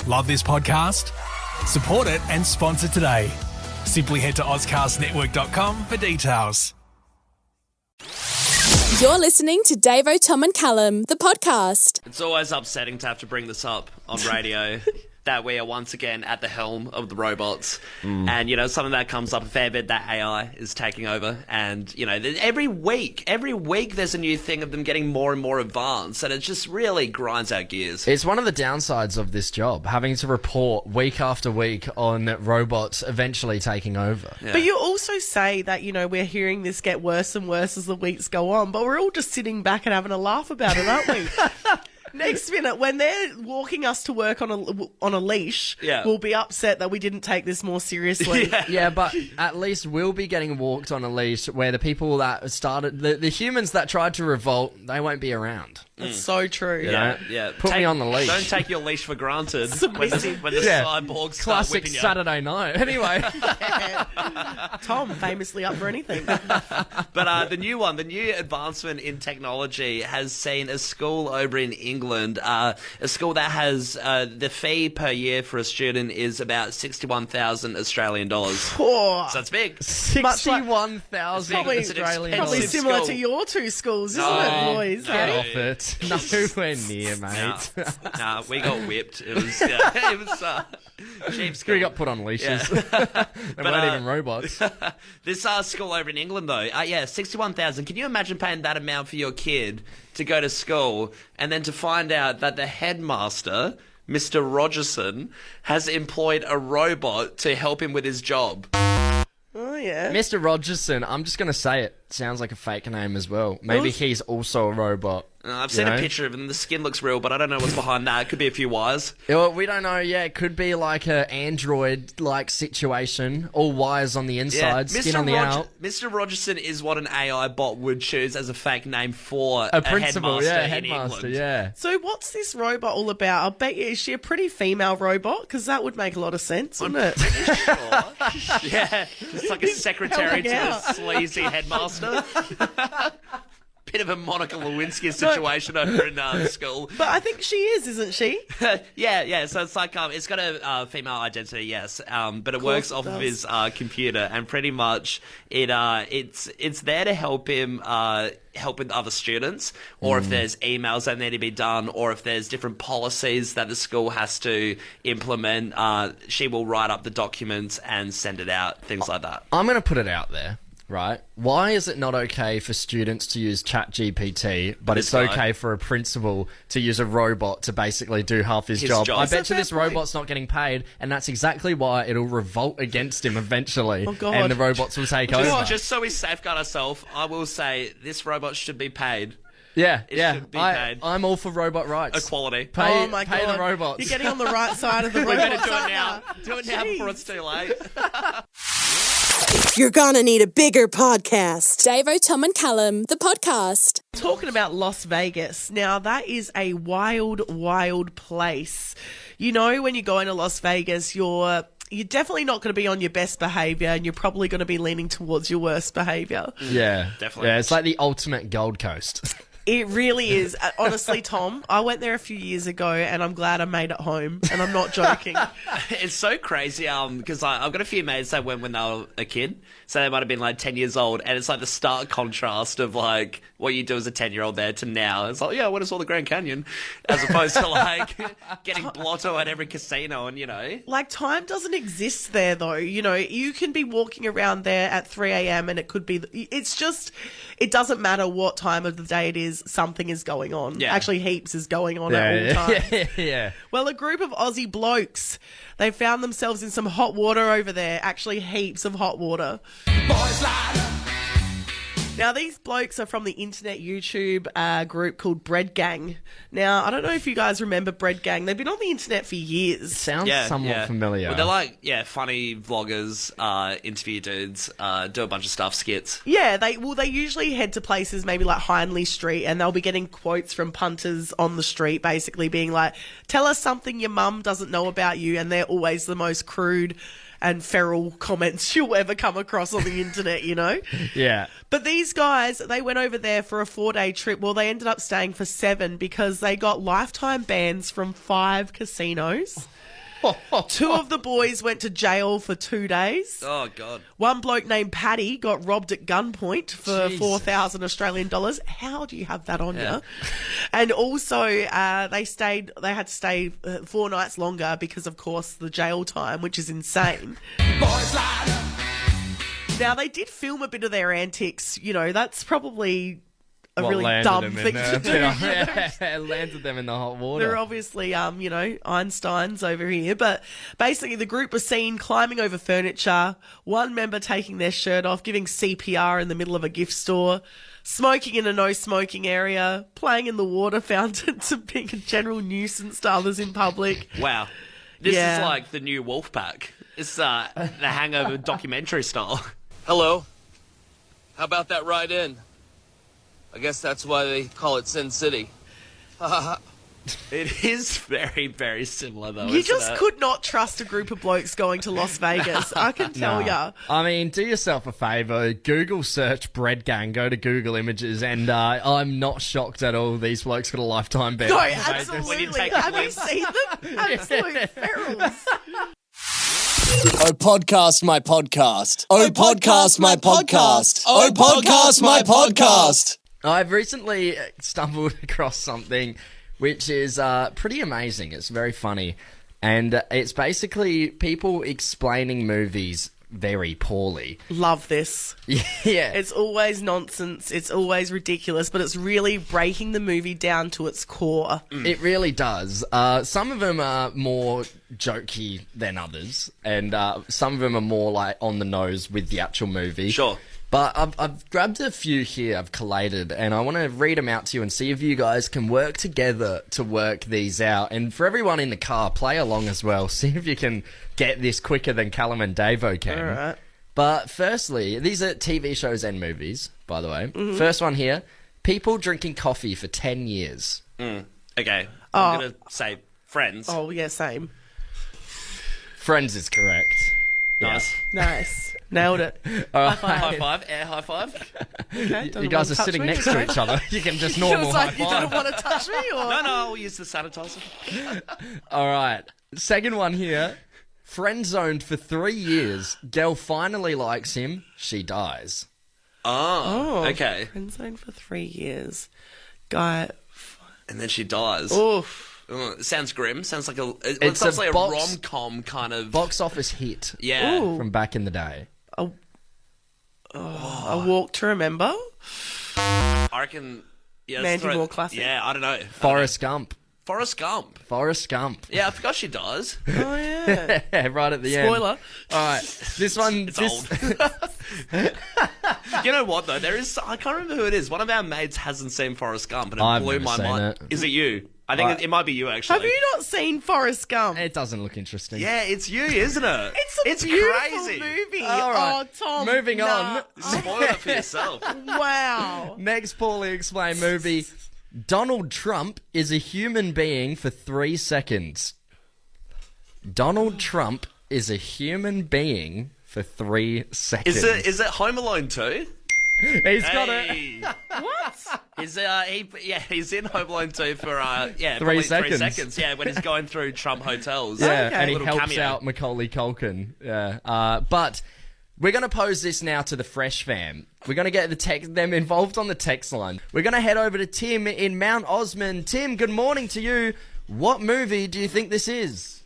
Love this podcast? Support it and sponsor today. Simply head to ozcastnetwork.com for details. You're listening to Davo, Tom and Callum, the podcast. It's always upsetting to have to bring this up on radio. That we are once again at the helm of the robots. And, you know, something that comes up a fair bit, that AI is taking over. And, you know, every week there's a new thing of them getting more and more advanced. And it just really grinds our gears. It's one of the downsides of this job, having to report week after week on robots eventually taking over. Yeah. But you also say that, you know, we're hearing this get worse and worse as the weeks go on, but we're all just sitting back and having a laugh about it, aren't we? Next minute, when they're walking us to work on a leash, we'll be upset that we didn't take this more seriously. Yeah, but at least we'll be getting walked on a leash where the people that started, the humans that tried to revolt, they won't be around. That's so true. Yeah. Put me on the leash. Don't take your leash for granted when the cyborgs start Classic whipping you. Saturday night. Anyway. Tom, famously up for anything. But the new advancement in technology has seen a school over in England, a school that has the fee per year for a student is about 61,000 Australian dollars. Oh, So it's big. 61,000 Probably- Australian probably dollars. similar school. to your two schools, isn't No, it, boys? Get no. off it. Nowhere near, Nah, mate. nah, we got whipped. It was cheap school. We got put on leashes. Yeah. They weren't even robots. This school over in England, though, 61,000. Can you imagine paying that amount for your kid to go to school and then to find out that the headmaster, Mr. Rogerson, has employed a robot to help him with his job? Oh, yeah. Mr. Rogerson, I'm just going to say it. Sounds like a fake name as well. Maybe he's also a robot. I've seen a picture of him. The skin looks real, but I don't know what's behind that. It could be a few wires. Well, we don't know. Yeah, it could be like an android-like situation. All wires on the inside, skin on the out. Mr. Rogerson is what an AI bot would choose as a fake name for A principal, headmaster in headmaster, England. yeah. So what's this robot all about? I bet you, is she a pretty female robot? Because that would make a lot of sense, wouldn't it? Yeah, it's like a secretary to the out. sleazy headmaster. Bit of a Monica Lewinsky situation over in school. But I think she is, isn't she? Yeah. So it's like it's got a female identity, yes. But it works off of his computer, and pretty much it's there to help him help with other students, or if there's emails that need to be done, or if there's different policies that the school has to implement. She will write up the documents and send it out, things like that. I'm going to put it out there, right? Why is it not okay for students to use ChatGPT, but it's okay for a principal to use a robot to basically do half his job? I bet you this robot's not getting paid, and that's exactly why it'll revolt against him eventually, and the robots will take over. Just so we safeguard ourselves, I will say this robot should be paid. Yeah, should be paid. I'm all for robot rights. Equality. Pay, Oh my pay God. the robots. You're getting on the right side of the robot. We're going to do it now. Do it now before Jeez. it's too late. You're gonna need a bigger podcast. Davo, Tom and Callum, the podcast. Talking about Las Vegas. Now, that is a wild, wild place. You know, when you go into Las Vegas, you're definitely not going to be on your best behaviour, and you're probably going to be leaning towards your worst behaviour. Yeah, Definitely. Yeah, it's like the ultimate Gold Coast. It really is. Honestly, Tom, I went there a few years ago, and I'm glad I made it home, and I'm not joking. It's so crazy because I've got a few mates that went when they were a kid, so they might have been like 10 years old, and it's like the stark contrast of like what you do as a 10-year-old there to now. It's like, yeah, I went and saw the Grand Canyon, as opposed to like getting blotto at every casino, and you know. Like, time doesn't exist there, though. You know, you can be walking around there at 3 a.m. and it could be... It's just... It doesn't matter what time of the day it is, something is going on. Yeah. Actually, heaps is going on at all times. Yeah. Well, a group of Aussie blokes, they found themselves in some hot water over there. Actually, heaps of hot water. Now, these blokes are from the internet YouTube group called Bread Gang. Now, I don't know if you guys remember Bread Gang. They've been on the internet for years. Sounds somewhat familiar. Well, they're like, funny vloggers, interview dudes, do a bunch of stuff, skits. Yeah, they usually head to places maybe like Hindley Street, and they'll be getting quotes from punters on the street, basically being like, tell us something your mum doesn't know about you, and they're always the most crude and feral comments you'll ever come across on the internet, you know? Yeah. But these guys, they went over there for a 4-day trip. Well, they ended up staying for 7 because they got lifetime bans from 5 casinos. Two of the boys went to jail for 2 days. Oh, God. One bloke named Paddy got robbed at gunpoint for Jesus. 4,000 Australian dollars. How do you have that on you? And also, they had to stay 4 nights longer because, of course, the jail time, which is insane. Now, they did film a bit of their antics. You know, that's probably a really dumb thing to do. Landed them in the hot water. They're obviously, Einsteins over here. But basically, the group was seen climbing over furniture, one member taking their shirt off, giving CPR in the middle of a gift store, smoking in a no-smoking area, playing in the water fountains and being a general nuisance to others in public. Wow. This is like the new Wolfpack. It's the Hangover documentary style. Hello. How about that ride in? I guess that's why they call it Sin City. It is very, very similar, though. You just could not trust a group of blokes going to Las Vegas. I can tell ya. I mean, do yourself a favour. Google search Bread Gang. Go to Google Images, and I'm not shocked at all. These blokes got a lifetime ban. No, When you absolutely. take a Have you glimpse. seen them? Absolute ferals. Oh, podcast my podcast. Oh, podcast my podcast. Oh, podcast my podcast. I've recently stumbled across something which is pretty amazing. It's very funny. And it's basically people explaining movies very poorly. Love this. Yeah. It's always nonsense. It's always ridiculous, but it's really breaking the movie down to its core. It really does. Some of them are more jokey than others, and some of them are more like on the nose with the actual movie. Sure. But I've grabbed a few here, I've collated, and I want to read them out to you and see if you guys can work together to work these out. And for everyone in the car, play along as well. See if you can get this quicker than Callum and Davo can. All right. But firstly, these are TV shows and movies, by the way. First one here, people drinking coffee for 10 years. Okay. I'm going to say Friends. Oh, yeah, same. Friends is correct. Nice. Nice. Nailed it. High five. Air high five. Okay, You guys are sitting next to each other. You can just normal Feels high like you five. didn't want to touch me, or? No, I'll use the sanitizer. All right. Second one here. Friend zoned for 3 years. Girl finally likes him. She dies. Oh, okay. Friend zone for 3 years. Guy. And then she dies. Oof. Sounds grim. Sounds like it It's sounds a like a box- rom-com kind of... Box office hit Yeah. Ooh. from back in the day. A Walk to Remember. I reckon... Yeah, let's Mandy throw it- Moore classic. Yeah, I don't know. Forrest Gump. Forrest Gump. Forrest Gump. Yeah, I forgot she dies. Oh, yeah. Right at the end. Spoiler. All right. This one... It's old. You know what, though? There is... I can't remember who it is. One of our mates hasn't seen Forrest Gump, and it I've blew never my seen mind. it. Is it you? I think it might be you, actually. Have you not seen Forrest Gump? It doesn't look interesting. Yeah, it's you, isn't it? It's a beautiful crazy. movie. All right. Oh, Tom. Moving on. Spoil it for yourself. Wow. Next poorly explained movie. Donald Trump is a human being for 3 seconds. Donald Trump is a human being for 3 seconds. Is it Home Alone 2? He's got it. Hey. What? He's in Home Alone 2 for 3 probably seconds. 3 seconds. Yeah, when he's going through Trump hotels. Yeah, Okay. and he Little helps cameo. out Macaulay Culkin. Yeah, but we're going to pose this now to the Fresh fam. We're going to get them involved on the text line. We're going to head over to Tim in Mount Osmond. Tim, good morning to you. What movie do you think this is?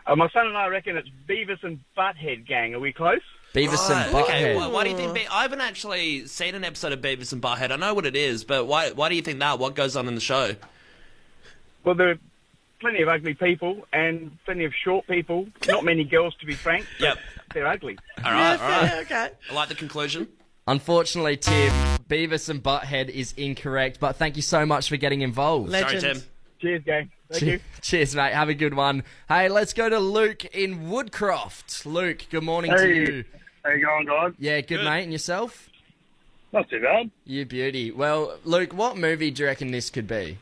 My son and I reckon it's Beavis and Butthead Gang. Are we close? Beavis and Right, Butthead. okay, why do you think... I haven't actually seen an episode of Beavis and Butthead. I know what it is, but why do you think that? What goes on in the show? Well, there are plenty of ugly people and plenty of short people. Not many girls, to be frank. but Yep. They're ugly. All right. Okay. I like the conclusion. Unfortunately, Tim, Beavis and Butthead is incorrect, but thank you so much for getting involved. Legend. Sorry, Tim. Cheers, gang. Thank you. Cheers, mate. Have a good one. Hey, let's go to Luke in Woodcroft. Luke, good morning to you. How you going, guys? Yeah, good, mate. And yourself? Not too bad. You beauty. Well, Luke, what movie do you reckon this could be?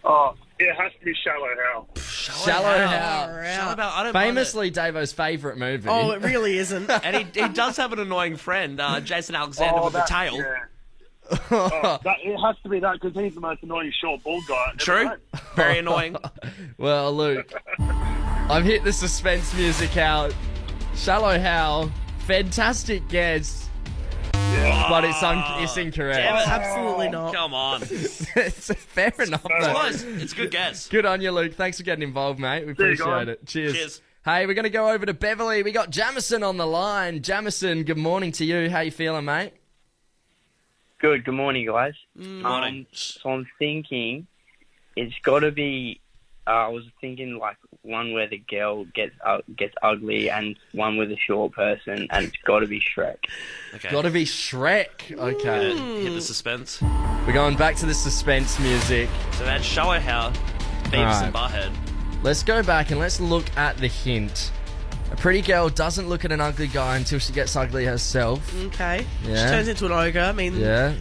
Oh, it has to be Shallow Hal. Shallow Hal. Shallow Hal. I don't mind Famously Davo's favourite movie. Oh, it really isn't. it. And he does have an annoying friend, Jason Alexander with the tail. Yeah. It has to be that because he's the most annoying short bald guy. True. Very annoying. Well, Luke, I've hit the suspense music out. Shallow Hal, fantastic guess. But it's incorrect. Damn it. Absolutely not. Come on. It's fair enough, though. Close. It's a good guess. Good on you, Luke. Thanks for getting involved, mate. We appreciate it. Cheers. Hey, we're going to go over to Beverly. We got Jamison on the line. Jamison, good morning to you. How you feeling, mate? Good morning, guys. Morning. So I'm thinking it's got to be. I was thinking like one where the girl gets ugly and one with a short person, and it's got to be Shrek. Okay. Got to be Shrek. Okay. Hit the suspense. We're going back to the suspense music. So that's Shallow Hal, Beavis and Butthead. Let's go back and let's look at the hint. A pretty girl doesn't look at an ugly guy until she gets ugly herself. Okay. Yeah. She turns into an ogre. I mean,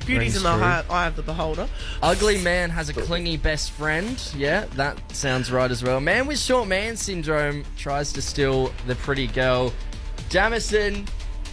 beauty's in the eye of the beholder. Ugly man has a clingy best friend. Yeah, that sounds right as well. Man with short man syndrome tries to steal the pretty girl. Jamison,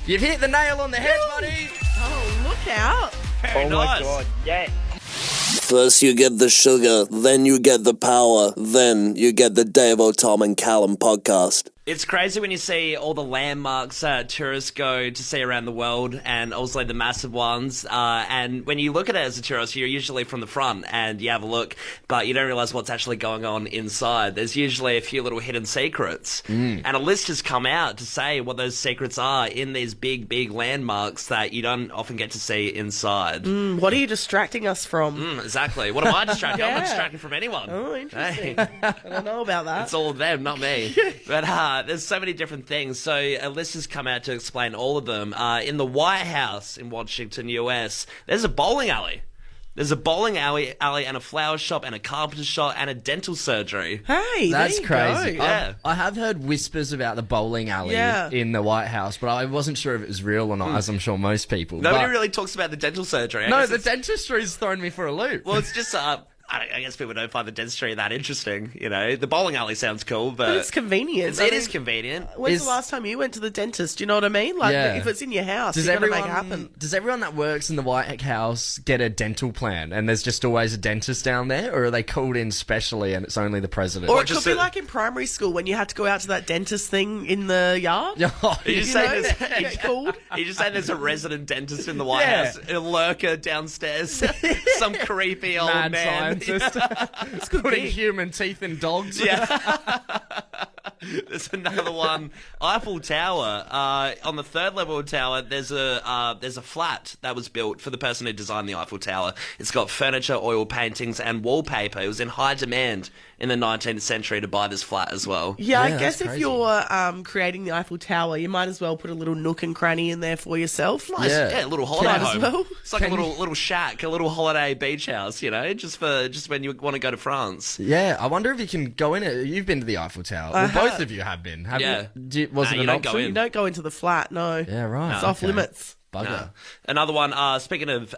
you've hit the nail on the head, buddy. Oh, look out. Very Oh nice. my god, yeah. First you get the sugar, then you get the power, then you get the Davo, Tom and Callum podcast. It's crazy when you see all the landmarks that tourists go to see around the world, and also the massive ones. And when you look at it as a tourist, you're usually from the front and you have a look, but you don't realize what's actually going on inside. There's usually a few little hidden secrets. And a list has come out to say what those secrets are in these big, big landmarks that you don't often get to see inside. What are you distracting us from? Exactly. What am I distracting? I'm Yeah. not distracting from anyone. Oh, interesting. Hey. I don't know about that. It's all of them, not me. But there's so many different things. So a list has come out to explain all of them. In the White House in Washington, US, there's a bowling alley. There's a bowling alley and a flower shop and a carpenter shop and a dental surgery. Hey, That's there you crazy. Go. Yeah. I have heard whispers about the bowling alley Yeah. in the White House, but I wasn't sure if it was real or not, as I'm sure most people. Nobody But- really talks about the dental surgery. I No, guess the it's- dentistry's thrown me for a loop. Well, it's just... I guess people don't find the dentistry that interesting, you know. The bowling alley sounds cool, But but it's convenient. it is convenient. When's Is- the last time you went to the dentist? Do you know what I mean? Like, Yeah. if it's in your house, Does you're going to everyone, make it happen. does everyone that works in the White House get a dental plan and there's just always a dentist down there, or are they called in specially and it's only the president? Or it just could be a- like in primary school when you had to go out to that dentist thing in the yard. Oh, You You just know, say there's, get called. you just say there's a resident dentist in the White Yeah. House, a lurker downstairs, some creepy old mad man. scientist. Putting human teeth in dogs. Yeah. There's another one, Eiffel Tower. On the third level of the tower, there's a flat that was built for the person who designed the Eiffel Tower. It's got furniture, oil paintings, and wallpaper. It was in high demand in the 19th century to buy this flat as well. Yeah, I Yeah, guess that's if crazy. you're creating the Eiffel Tower, you might as well put a little nook and cranny in there for yourself. Nice. Yeah. Yeah, a little holiday Might as home. well. It's like a little shack, a little holiday beach house, you know, just when you want to go to France. Yeah, I wonder if you can go in it. You've been to the Eiffel Tower. I Well, both have. of you have been. Have Yeah. you? Was Nah, it you an don't go option? in. You don't go into the flat, no. Yeah, right. It's off okay. limits. Bugger. No. Another one, speaking of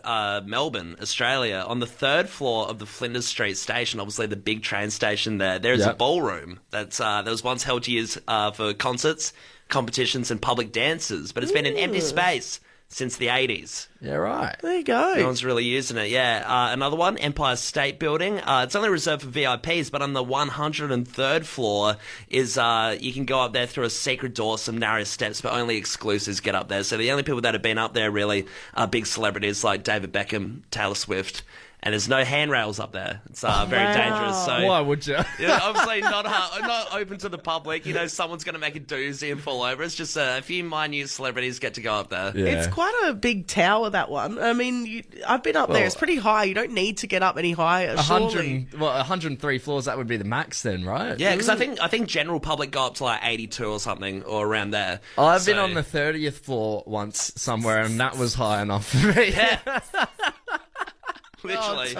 Melbourne, Australia, on the third floor of the Flinders Street station, obviously the big train station there's a Yep. ballroom that was once held to use for concerts, competitions and public dances, but it's been an empty space since the 80s. Yeah, right. There you go. No one's really using it, yeah. Another one, Empire State Building. It's only reserved for VIPs, but on the 103rd floor is you can go up there through a secret door, some narrow steps, but only exclusives get up there. So the only people that have been up there really are big celebrities like David Beckham, Taylor Swift, and there's no handrails up there. It's very dangerous. So Why would you? yeah, obviously not open to the public. You know, someone's going to make a doozy and fall over. It's just a few minute celebrities get to go up there. Yeah. It's quite a big tower, that one. I mean, I've been up there. It's pretty high. You don't need to get up any higher, surely. 103 floors. That would be the max then, right? Yeah, because I think general public go up to like 82 or something or around there. I've been So- on the 30th floor once somewhere, and that was high enough for me. Yeah. Literally.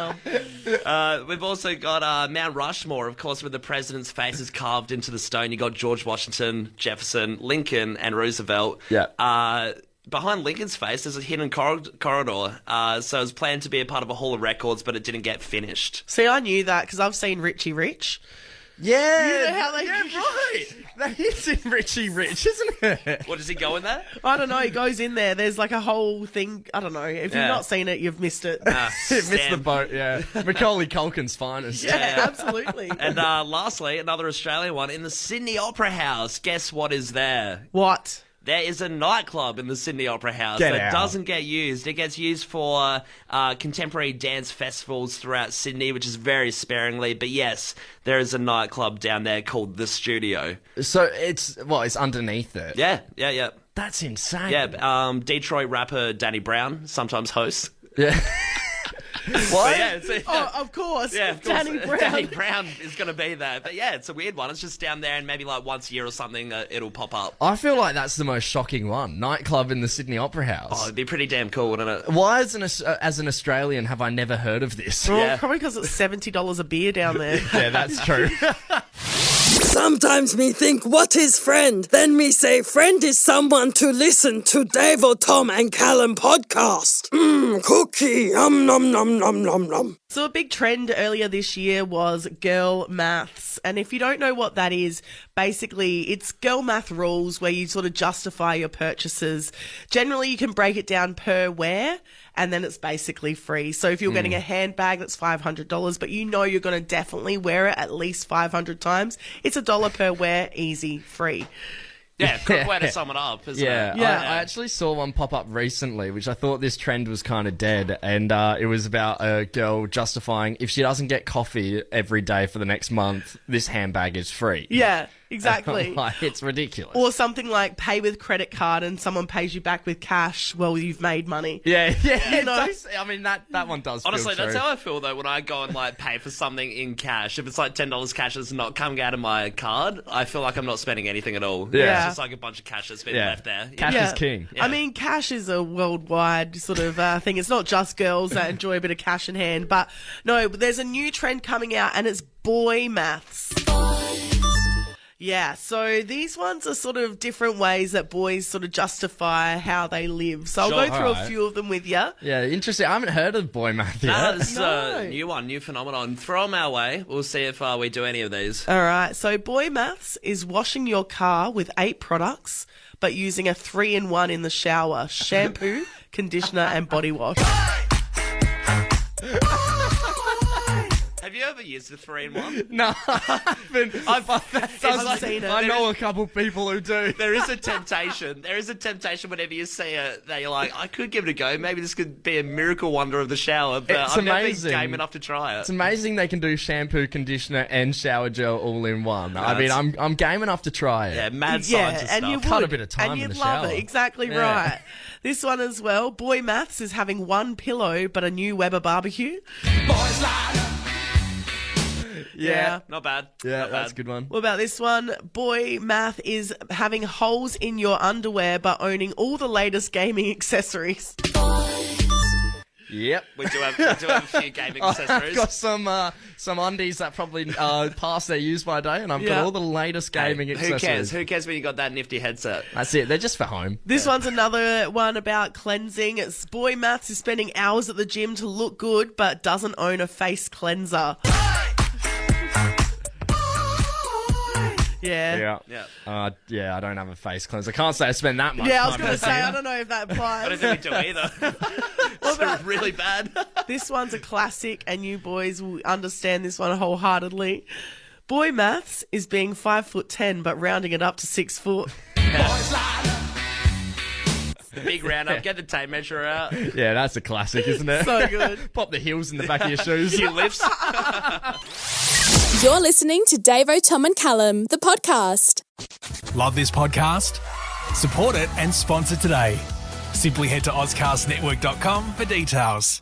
We've also got Mount Rushmore, of course, with the president's faces carved into the stone. You got George Washington, Jefferson, Lincoln, and Roosevelt. Yeah. Behind Lincoln's face, there's a hidden corridor. So it was planned to be a part of a Hall of Records, but it didn't get finished. See, I knew that because I've seen Richie Rich. Yeah. You know how they... right. That is in Richie Rich, isn't it? What, does he go in there? I don't know. He goes in there. There's like a whole thing. I don't know. If you've not seen it, you've missed it. Missed the boat, yeah. Macaulay Culkin's finest. Yeah, absolutely. And lastly, another Australian one in the Sydney Opera House. Guess what is there? What? There is a nightclub in the Sydney Opera House doesn't get used. It gets used for contemporary dance festivals throughout Sydney, which is very sparingly. But yes, there is a nightclub down there called The Studio. So it's underneath it? Yeah. That's insane. Yeah, Detroit rapper Danny Brown sometimes hosts. Yeah. What? Of course. Yeah, of course. Danny Brown. Danny Brown is going to be there. But yeah, it's a weird one. It's just down there, and maybe like once a year or something, it'll pop up. I feel like that's the most shocking one. Nightclub in the Sydney Opera House. Oh, it'd be pretty damn cool, wouldn't it? Why, as an Australian, have I never heard of this? Well, probably because it's $70 a beer down there. Yeah, that's true. Sometimes me think, what is friend? Then me say, friend is someone to listen to Davo, Tom and Callum podcast. Cookie, nom nom nom nom. So a big trend earlier this year was girl maths. And if you don't know what that is, basically it's girl math rules where you sort of justify your purchases. Generally, you can break it down per wear, and then it's basically free. So if you're getting a handbag that's $500, but you know you're going to definitely wear it at least 500 times, it's $1 per wear, easy, free. Yeah, quick way to sum it up, isn't it? Yeah. I actually saw one pop up recently, which I thought this trend was kind of dead, and it was about a girl justifying if she doesn't get coffee every day for the next month, this handbag is free. Yeah, exactly. Like, it's ridiculous. Or something like pay with credit card and someone pays you back with cash, well, you've made money. Yeah. You know? I mean, that one does Honestly, feel that's true. how I feel, though, when I go and, like, pay for something in cash. If it's, like, $10 cash that's not coming out of my card, I feel like I'm not spending anything at all. Yeah. It's just, like, a bunch of cash that's been left there. Cash is king. I mean, cash is a worldwide sort of thing. It's not just girls that enjoy a bit of cash in hand. But, no, there's a new trend coming out, and it's boy maths. Yeah, so these ones are sort of different ways that boys sort of justify how they live. So I'll go through a few of them with you. Yeah, interesting. I haven't heard of boy math yet. No, this is a new phenomenon. Throw them our way. We'll see if we do any of these. All right, so boy maths is washing your car with 8 products, but using a 3-in-1 in the shower: shampoo, conditioner, and body wash. Have you ever used a 3-in-1? No, I haven't. I've seen it. I know a couple people who do. There is a temptation. There is a temptation whenever you see it that you're like, I could give it a go. Maybe this could be a miracle wonder of the shower, but It's I've never been amazing. game enough to try it. It's amazing they can do shampoo, conditioner, and shower gel all in one. I mean, I'm game enough to try it. Yeah, mad scientist and stuff. you would, Cut a bit of time and in you'd the love shower. it. Exactly Yeah. right. This one as well. Boy maths is having 1 pillow, but a new Weber barbecue. Yeah. Not bad. Yeah, Not that's a bad. good one. What about this one? Boy math is having holes in your underwear, but owning all the latest gaming accessories. Yep. We do have a few gaming accessories. I've got some undies that probably past their use by day, and I've got all the latest gaming accessories. Who cares? Who cares when you got that nifty headset? That's it. They're just for home. This one's another one about cleansing. It's boy maths is spending hours at the gym to look good, but doesn't own a face cleanser. Yeah. Yeah, I don't have a face cleanser. I can't say I spend that much Yeah, I was time going in to the say, gym. I don't know if that I applies. don't think we do either. It's really bad. This one's a classic, and you boys will understand this one wholeheartedly. Boy maths is being 5'10", but rounding it up to 6 foot. Big round up. Get the tape measure out. Yeah, that's a classic, isn't it? So good. Pop the heels in the back of your shoes. Few lifts. You're listening to Davo, Tom and Callum, the podcast. Love this podcast? Support it and sponsor today. Simply head to AuscastNetwork.com for details.